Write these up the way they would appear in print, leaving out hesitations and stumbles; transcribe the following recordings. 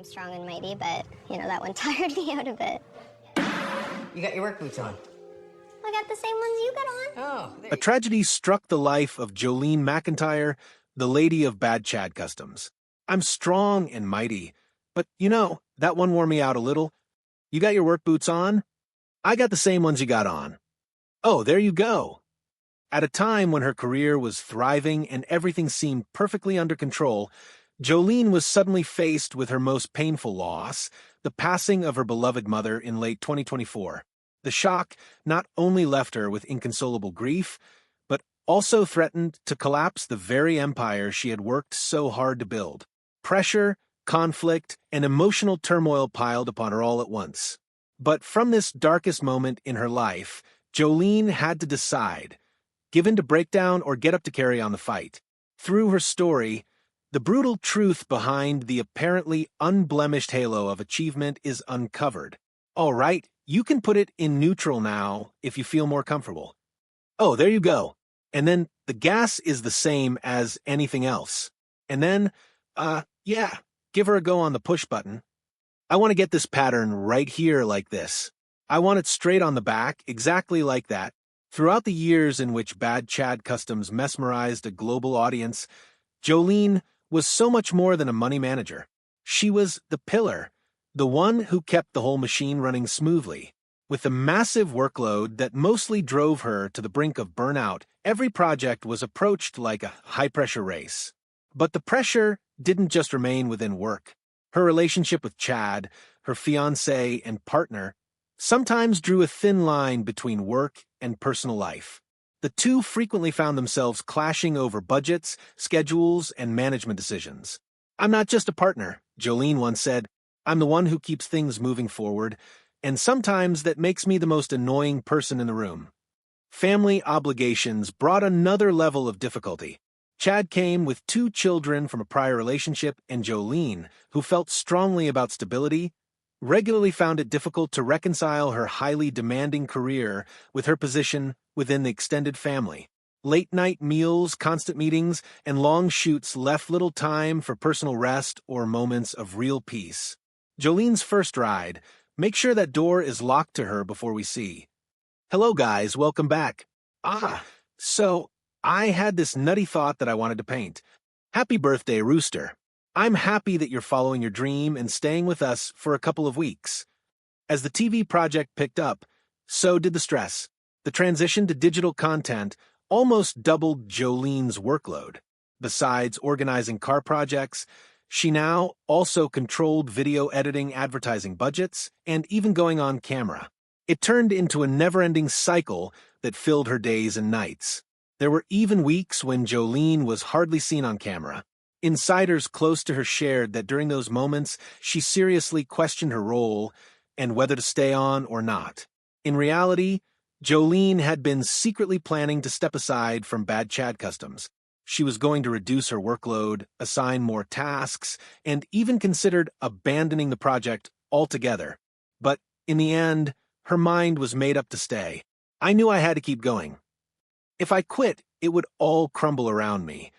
I'm strong and mighty, but, that one tired me out a bit. You got your work boots on. I got the same ones you got on. Oh, A tragedy struck the life of Jolene Macintyre, the lady of bad Chad customs. I'm strong and mighty, but that one wore me out a little. You got your work boots on? I got the same ones you got on. Oh, there you go. At a time when her career was thriving and everything seemed perfectly under control, Jolene was suddenly faced with her most painful loss, the passing of her beloved mother in late 2024. The shock not only left her with inconsolable grief, but also threatened to collapse the very empire she had worked so hard to build. Pressure, conflict, and emotional turmoil piled upon her all at once. But from this darkest moment in her life, Jolene had to decide, give in to breakdown or get up to carry on the fight. Through her story, the brutal truth behind the apparently unblemished halo of achievement is uncovered. All right, you can put it in neutral now if you feel more comfortable. Oh, there you go. And then the gas is the same as anything else. And then, give her a go on the push button. I want to get this pattern right here like this. I want it straight on the back, exactly like that. Throughout the years in which bad Chad customs mesmerized a global audience, Jolene was so much more than a money manager. She was the pillar, the one who kept the whole machine running smoothly. With the massive workload that mostly drove her to the brink of burnout, every project was approached like a high-pressure race. But the pressure didn't just remain within work. Her relationship with Chad, her fiancé and partner, sometimes drew a thin line between work and personal life. The two frequently found themselves clashing over budgets, schedules, and management decisions. "I'm not just a partner," Jolene once said. "I'm the one who keeps things moving forward, and sometimes that makes me the most annoying person in the room." Family obligations brought another level of difficulty. Chad came with 2 children from a prior relationship, and Jolene, who felt strongly about stability, regularly found it difficult to reconcile her highly demanding career with her position within the extended family. Late-night meals, constant meetings, and long shoots left little time for personal rest or moments of real peace. Jolene's first ride, make sure that door is locked to her before we see. "Hello guys, welcome back. So I had this nutty thought that I wanted to paint. Happy birthday, Rooster. I'm happy that you're following your dream and staying with us for a couple of weeks." As the TV project picked up, so did the stress. The transition to digital content almost doubled Jolene's workload. Besides organizing car projects, she now also controlled video editing, advertising budgets, and even going on camera. It turned into a never-ending cycle that filled her days and nights. There were even weeks when Jolene was hardly seen on camera. Insiders close to her shared that during those moments, she seriously questioned her role and whether to stay on or not. In reality, Jolene had been secretly planning to step aside from bad Chad customs. She was going to reduce her workload, assign more tasks, and even considered abandoning the project altogether. But in the end, her mind was made up to stay. "I knew I had to keep going. If I quit, it would all crumble around me."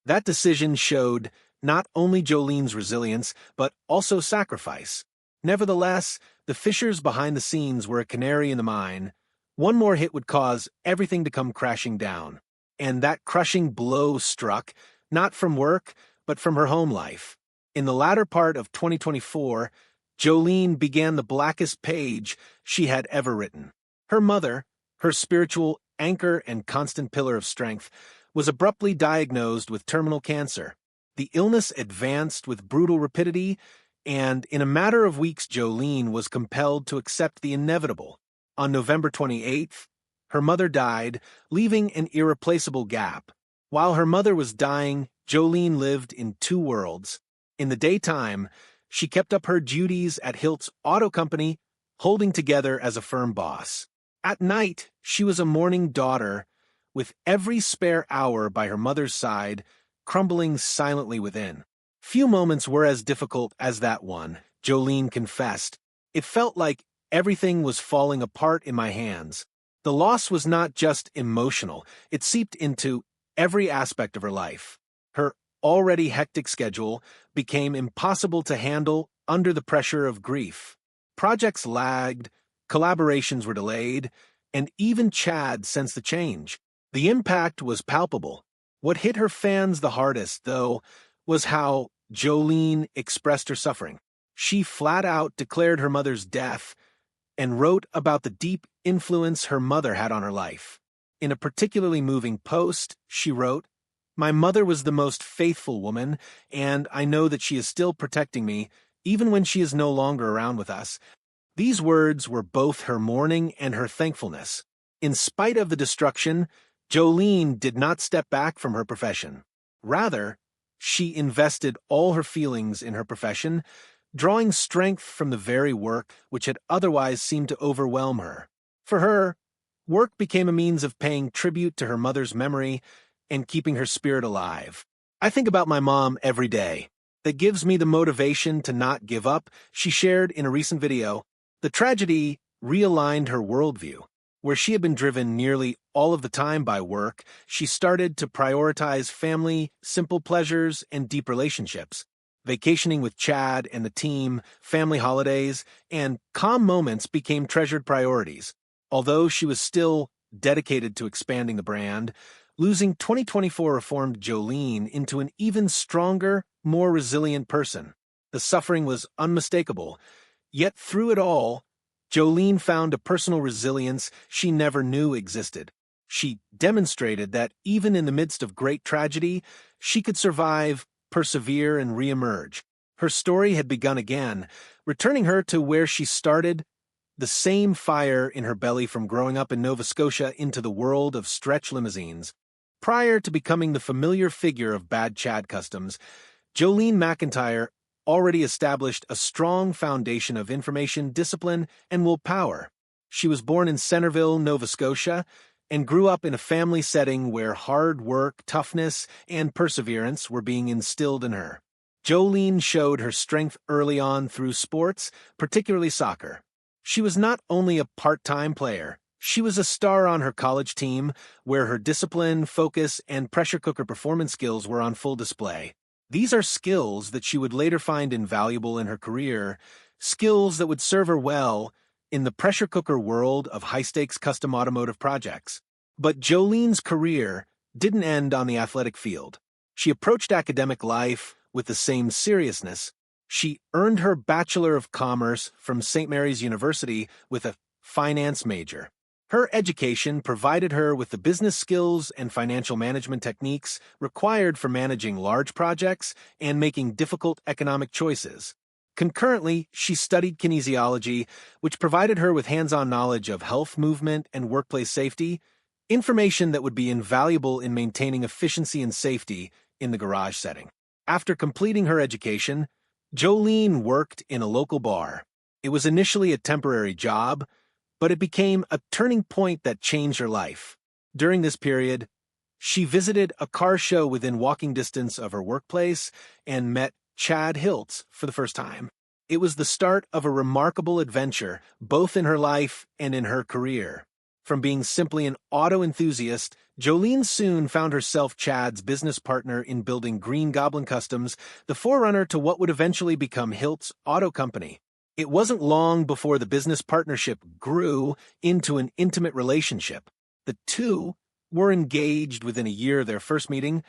That decision showed not only Jolene's resilience, but also sacrifice. Nevertheless, the fissures behind the scenes were a canary in the mine. One more hit would cause everything to come crashing down. And that crushing blow struck, not from work, but from her home life. In the latter part of 2024, Jolene began the blackest page she had ever written. Her mother, her spiritual anchor and constant pillar of strength, was abruptly diagnosed with terminal cancer. The illness advanced with brutal rapidity, and in a matter of weeks Jolene was compelled to accept the inevitable. On November 28th, her mother died, leaving an irreplaceable gap. While her mother was dying, Jolene lived in 2 worlds. In the daytime, she kept up her duties at Hilt's auto company, holding together as a firm boss. At night, she was a mourning daughter, with every spare hour by her mother's side, crumbling silently within. Few moments were as difficult as that one, Jolene confessed. "It felt like everything was falling apart in my hands." The loss was not just emotional, it seeped into every aspect of her life. Her already hectic schedule became impossible to handle under the pressure of grief. Projects lagged, collaborations were delayed, and even Chad sensed the change. The impact was palpable. What hit her fans the hardest, though, was how Jolene expressed her suffering. She flat out declared her mother's death and wrote about the deep influence her mother had on her life. In a particularly moving post, she wrote, "My mother was the most faithful woman, and I know that she is still protecting me, even when she is no longer around with us." These words were both her mourning and her thankfulness. In spite of the destruction, Jolene did not step back from her profession. Rather, she invested all her feelings in her profession, drawing strength from the very work which had otherwise seemed to overwhelm her. For her, work became a means of paying tribute to her mother's memory and keeping her spirit alive. "I think about my mom every day. That gives me the motivation to not give up," she shared in a recent video. The tragedy realigned her worldview. Where she had been driven nearly all of the time by work, she started to prioritize family, simple pleasures, and deep relationships. Vacationing with Chad and the team, family holidays, and calm moments became treasured priorities. Although she was still dedicated to expanding the brand, losing 2024 reformed Jolene into an even stronger, more resilient person. The suffering was unmistakable, yet through it all, Jolene found a personal resilience she never knew existed. She demonstrated that even in the midst of great tragedy, she could survive, persevere, and reemerge. Her story had begun again, returning her to where she started, the same fire in her belly from growing up in Nova Scotia into the world of stretch limousines. Prior to becoming the familiar figure of Bad Chad Customs, Jolene Macintyre already established a strong foundation of information, discipline, and willpower. She was born in Centerville, Nova Scotia, and grew up in a family setting where hard work, toughness, and perseverance were being instilled in her. Jolene showed her strength early on through sports, particularly soccer. She was not only a part-time player, she was a star on her college team, where her discipline, focus, and pressure cooker performance skills were on full display. These are skills that she would later find invaluable in her career, skills that would serve her well in the pressure cooker world of high-stakes custom automotive projects. But Jolene's career didn't end on the athletic field. She approached academic life with the same seriousness. She earned her Bachelor of Commerce from St. Mary's University with a finance major. Her education provided her with the business skills and financial management techniques required for managing large projects and making difficult economic choices. Concurrently, she studied kinesiology, which provided her with hands-on knowledge of health movement and workplace safety, information that would be invaluable in maintaining efficiency and safety in the garage setting. After completing her education, Jolene worked in a local bar. It was initially a temporary job, but it became a turning point that changed her life. During this period, she visited a car show within walking distance of her workplace and met Chad Hiltz for the first time. It was the start of a remarkable adventure, both in her life and in her career. From being simply an auto enthusiast, Jolene soon found herself Chad's business partner in building Green Goblin Customs, the forerunner to what would eventually become Hiltz Auto Company. It wasn't long before the business partnership grew into an intimate relationship. The two were engaged within a year of their first meeting,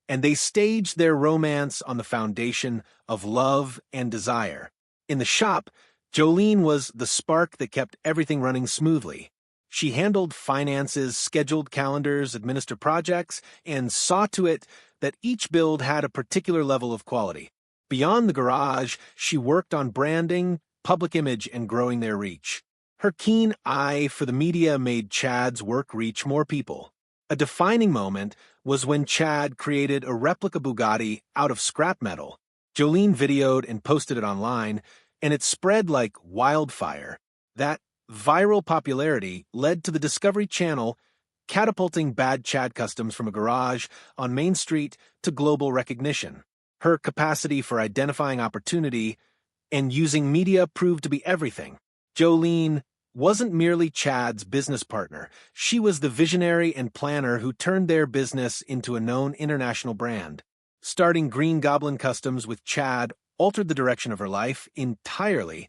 and they staged their romance on the foundation of love and desire. In the shop, Jolene was the spark that kept everything running smoothly. She handled finances, scheduled calendars, administered projects, and saw to it that each build had a particular level of quality. Beyond the garage, she worked on branding, public image, and growing their reach. Her keen eye for the media made Chad's work reach more people. A defining moment was when Chad created a replica Bugatti out of scrap metal. Jolene videoed and posted it online, and it spread like wildfire. That viral popularity led to the Discovery Channel catapulting Bad Chad Customs from a garage on Main Street to global recognition. Her capacity for identifying opportunity and using media proved to be everything. Jolene wasn't merely Chad's business partner. She was the visionary and planner who turned their business into a known international brand. Starting Green Goblin Customs with Chad altered the direction of her life entirely,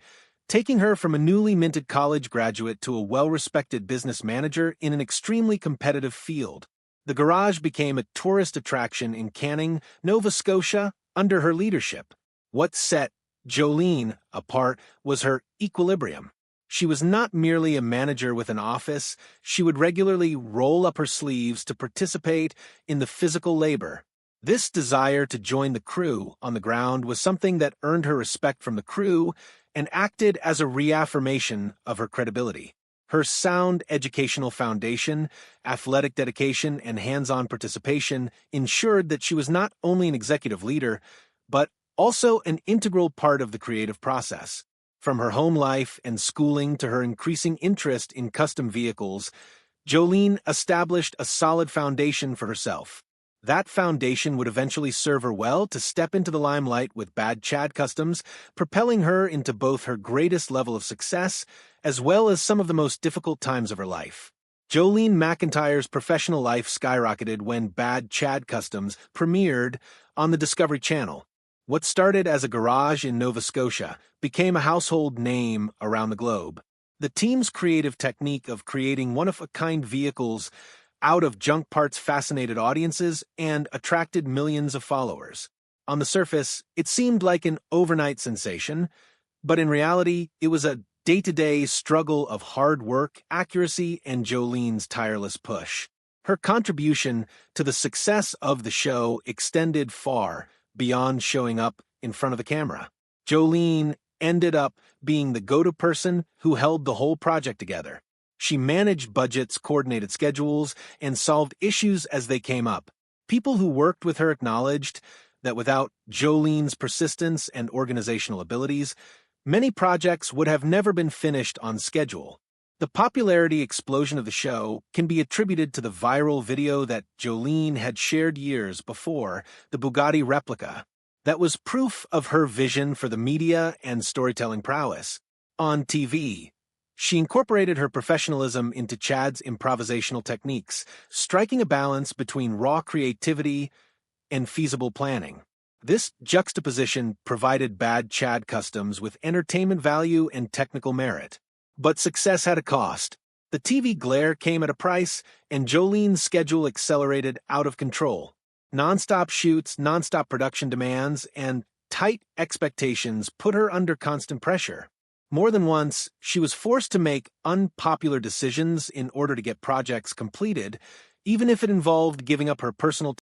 taking her from a newly minted college graduate to a well-respected business manager in an extremely competitive field. The garage became a tourist attraction in Canning, Nova Scotia, under her leadership. What set Jolene apart was her equilibrium. She was not merely a manager with an office. She would regularly roll up her sleeves to participate in the physical labor. This desire to join the crew on the ground was something that earned her respect from the crew and acted as a reaffirmation of her credibility. Her sound educational foundation, athletic dedication, and hands-on participation ensured that she was not only an executive leader, but also an integral part of the creative process. From her home life and schooling to her increasing interest in custom vehicles, Jolene established a solid foundation for herself. That foundation would eventually serve her well to step into the limelight with Bad Chad Customs, propelling her into both her greatest level of success as well as some of the most difficult times of her life. Jolene Macintyre's professional life skyrocketed when Bad Chad Customs premiered on the Discovery Channel. What started as a garage in Nova Scotia became a household name around the globe. The team's creative technique of creating one-of-a-kind vehicles out of junk parts fascinated audiences and attracted millions of followers. On the surface, it seemed like an overnight sensation, but in reality, it was a day-to-day struggle of hard work, accuracy, and Jolene's tireless push. Her contribution to the success of the show extended far beyond showing up in front of the camera. Jolene ended up being the go-to person who held the whole project together. She managed budgets, coordinated schedules, and solved issues as they came up. People who worked with her acknowledged that without Jolene's persistence and organizational abilities, many projects would have never been finished on schedule. The popularity explosion of the show can be attributed to the viral video that Jolene had shared years before, the Bugatti replica, that was proof of her vision for the media and storytelling prowess. On TV, she incorporated her professionalism into Chad's improvisational techniques, striking a balance between raw creativity and feasible planning. This juxtaposition provided Bad Chad Customs with entertainment value and technical merit. But success had a cost. The TV glare came at a price, and Jolene's schedule accelerated out of control. Non-stop shoots, non-stop production demands, and tight expectations put her under constant pressure. More than once, she was forced to make unpopular decisions in order to get projects completed, even if it involved giving up her personal